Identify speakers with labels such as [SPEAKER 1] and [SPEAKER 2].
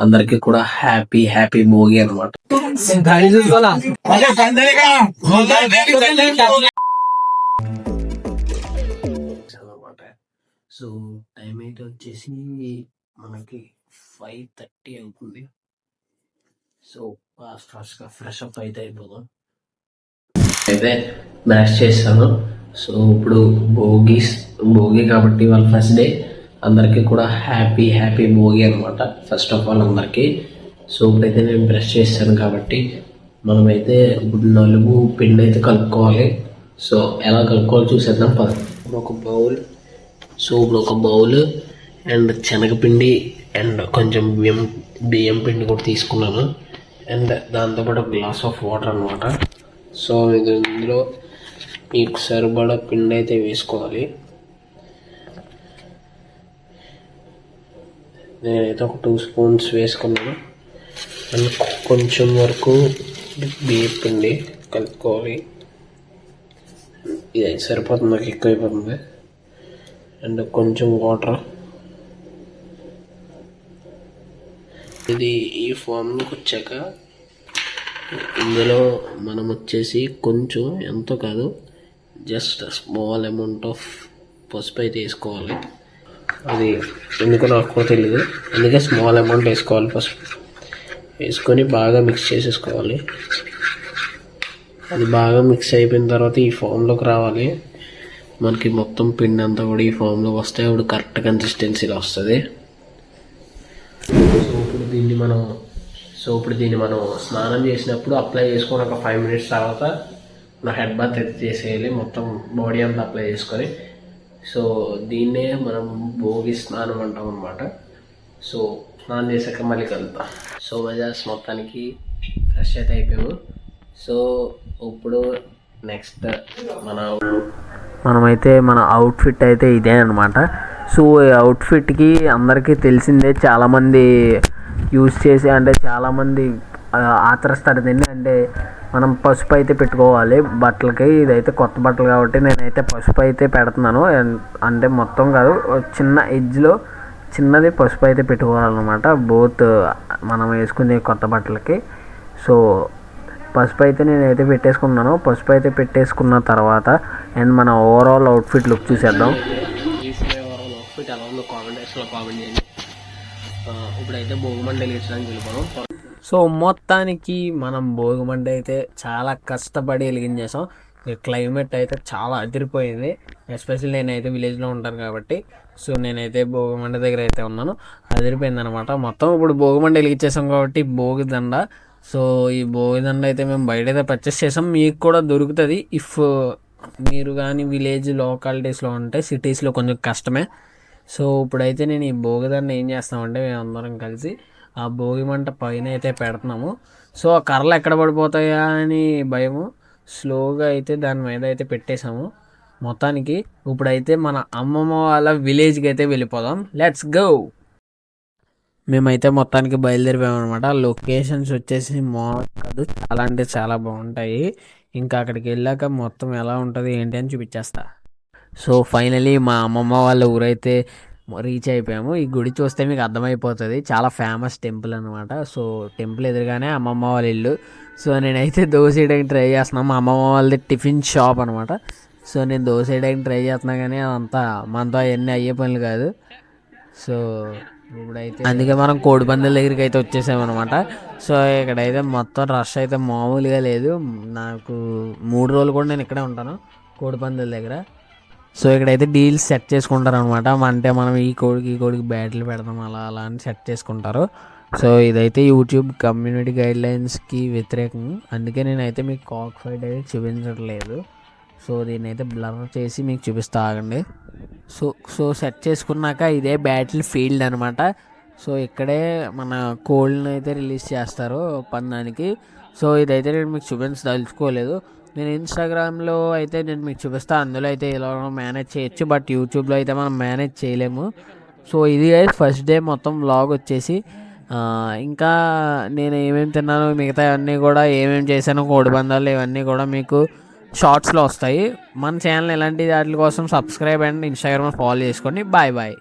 [SPEAKER 1] అందరికి కూడా happy happy Bhogi అనమాట. సో టైం అయితే వచ్చేసి మనకి 5:30 అవుతుంది. సో ఫాస్ట్ గా ఫ్రెష్ అప్ అయితే అయిపోదాం. అయితే మ్యాచ్ చేస్తాను. సో ఇప్పుడు భోగి కాబట్టి వాళ్ళ ఫస్ట్ డే, అందరికీ కూడా హ్యాపీ హ్యాపీ భోగి అనమాట. ఫస్ట్ ఆఫ్ ఆల్ అందరికీ. సో ఇప్పుడైతే నేను బ్రష్ చేస్తాను కాబట్టి మనమైతే ఇప్పుడు నలుగు పిండి అయితే కలుపుకోవాలి. సో ఎలా కలుపుకోవాలో చూసేద్దాం పద. ఇప్పుడు ఒక బౌల్ అండ్ శనగపిండి అండ్ కొంచెం బియ్యం పిండి కూడా తీసుకున్నాను. అండ్ దాంతోపాటు ఒక గ్లాస్ ఆఫ్ వాటర్ అనమాట. సో ఇందులో మీకు సరిపడా పిండి అయితే వేసుకోవాలి. నేనైతే ఒక 2 స్పూన్స్ వేసుకున్నాను. అండ్ కొంచెం వరకు బియ్యం పిండి కలుపుకోవాలి. ఇది సరిపోతుంది, నాకు ఎక్కువ అయిపోతుంది. అండ్ కొంచెం వాటర్. ఇది ఈ ఫామ్లోకి వచ్చాక ఇందులో మనం వచ్చేసి కొంచెం, ఎంతో కాదు, జస్ట్ స్మాల్ అమౌంట్ ఆఫ్ పసుపు అయితే వేసుకోవాలి. అది ఎందుకో నాకు కూడా తెలియదు, అందుకే స్మాల్ అమౌంట్ వేసుకోవాలి. పసుపు వేసుకొని బాగా మిక్స్ చేసేసుకోవాలి. అది బాగా మిక్స్ అయిపోయిన తర్వాత ఈ ఫామ్లోకి రావాలి. మనకి మొత్తం పిండి అంతా కూడా ఈ ఫామ్లోకి వస్తే అప్పుడు కరెక్ట్ కన్సిస్టెన్సీలో వస్తుంది. సో ఇప్పుడు దీన్ని మనం స్నానం చేసినప్పుడు అప్లై చేసుకొని ఒక 5 minutes తర్వాత నా హెడ్ బాత్ అయితే చేసేయాలి, మొత్తం బాడీ అంతా అప్లై చేసుకొని. సో దీన్నే మనం భోగి స్నానం అంటాం అనమాట. సో స్నానం చేసాక మళ్ళీ కలుద్దాం. సో మజాస్ మొత్తానికి ఫ్రెష్ అయితే అయిపోయాము. సో ఇప్పుడు నెక్స్ట్ మనమైతే మన అవుట్ఫిట్ అయితే ఇదే అనమాట. సో ఈ అవుట్ఫిట్కి అందరికీ తెలిసిందే, చాలామంది యూజ్ చేసి, అంటే చాలామంది ఆచరిస్తారు దీన్ని. అంటే మనం పసుపు అయితే పెట్టుకోవాలి బట్టలకి. ఇదైతే కొత్త బట్టలు కాబట్టి నేనైతే పసుపు అయితే పెడుతున్నాను. అంటే మొత్తం కాదు, చిన్న ఎడ్జ్లో చిన్నది పసుపు అయితే పెట్టుకోవాలన్నమాట, బోత్ మనం వేసుకునే కొత్త బట్టలకి. సో పసుపు అయితే నేనైతే పెట్టేసుకున్నాను. పసుపు అయితే పెట్టేసుకున్న తర్వాత అండ్ మన ఓవరాల్ అవుట్ఫిట్ లుక్ చూసేద్దాం. ఓవరాల్ అవుట్ఫిట్ ఎలా ఉందో కామెంట్ చేయండి. ఇప్పుడైతే భోగిమంట వెలిగించడానికి వెళ్ళిపోదాం. సో మొత్తానికి మనం భోగిమంట అయితే చాలా కష్టపడి వెలిగించేసాం. క్లైమేట్ అయితే చాలా అదిరిపోయింది. ఎస్పెషల్లీ నేనైతే విలేజ్లో ఉంటాను కాబట్టి సో నేనైతే భోగిమంట దగ్గర అయితే ఉన్నాను. అదిరిపోయింది అనమాట మొత్తం. ఇప్పుడు భోగిమంట వెలిగించేసాం కాబట్టి భోగిదండ. సో ఈ భోగిదండ అయితే మేము బయట అయితే పర్చేస్ చేసాం. మీకు కూడా దొరుకుతుంది ఇఫ్ మీరు కానీ విలేజ్ లోకాలిటీస్లో ఉంటే. సిటీస్లో కొంచెం కష్టమే. సో ఇప్పుడైతే నేను ఈ భోగిదండ ఏం చేస్తామంటే మేము అందరం కలిసి ఆ భోగి మంట పైన అయితే పెడుతున్నాము. సో ఆ కర్రలు ఎక్కడ పడిపోతాయా అని భయము. స్లోగా అయితే దాని మీద అయితే పెట్టేశాము. మొత్తానికి ఇప్పుడైతే మన అమ్మమ్మ వాళ్ళ విలేజ్కి అయితే వెళ్ళిపోదాం. Let's go. మేమైతే మొత్తానికి బయలుదేరిపోయామన్నమాట. లొకేషన్స్ వచ్చేసి కాదు, చాలా అంటే చాలా బాగుంటాయి. ఇంకా అక్కడికి వెళ్ళాక మొత్తం ఎలా ఉంటుంది ఏంటి అని చూపించేస్తా. సో ఫైనలీ మా అమ్మమ్మ వాళ్ళ ఊరైతే రీచ్ అయిపోయాము. ఈ గుడి చూస్తే మీకు అర్థమైపోతుంది, చాలా ఫేమస్ టెంపుల్ అనమాట. సో టెంపుల్ ఎదురుగానే అమ్మమ్మ వాళ్ళ ఇల్లు. సో నేనైతే దోశ వేయడానికి ట్రై చేస్తున్నాను. మా అమ్మమ్మ వాళ్ళది టిఫిన్ షాప్ అనమాట. సో నేను దోశ వేయడానికి ట్రై చేస్తున్నా కానీ అదంతా మనతో అవన్నీ అయ్యే పనులు కాదు. సో ఇప్పుడైతే అందుకే మనం కోడిపందాల దగ్గరికి అయితే వచ్చేసామన్నమాట. సో ఇక్కడైతే మొత్తం రష్ అయితే మామూలుగా లేదు. నాకు 3 రోజులు కూడా నేను ఇక్కడే ఉంటాను కోడిపందాల దగ్గర. సో ఇక్కడైతే డీల్స్ సెట్ చేసుకుంటారు అనమాట. అంటే మనం ఈ కోడికి బ్యాట్లు పెడతాం అలా అని సెట్ చేసుకుంటారు. సో ఇదైతే యూట్యూబ్ కమ్యూనిటీ గైడ్లైన్స్కి వ్యతిరేకం, అందుకే నేనైతే మీకు కాక్ ఫైట్ అయితే చూపించట్లేదు. సో దీన్ని అయితే బ్లర్ చేసి మీకు చూపిస్తా ఆగండి. సో సెట్ చేసుకున్నాక ఇదే బ్యాటిల్ ఫీల్డ్ అనమాట. సో ఇక్కడే మన కోళ్ళని అయితే రిలీజ్ చేస్తారు పందానికి. సో ఇదైతే నేను మీకు చూపించదలుచుకోలేదు. నేను ఇన్స్టాగ్రామ్లో అయితే నేను మీకు చూపిస్తాను, అందులో అయితే ఇలా మేనేజ్ చేయొచ్చు. బట్ యూట్యూబ్లో అయితే మనం మేనేజ్ చేయలేము. సో ఇది ఫస్ట్ డే మొత్తం వ్లాగ్ వచ్చేసి. ఇంకా నేను ఏమేమి తిన్నాను, మిగతా అన్నీ కూడా ఏమేమి చేశాను, కోడిపందాలు ఇవన్నీ కూడా మీకు షార్ట్స్లో వస్తాయి. మన ఛానల్ ఇలాంటి వాటి కోసం సబ్స్క్రైబ్ అండ్ ఇన్స్టాగ్రామ్ ఫాలో చేసుకోండి. Bye bye.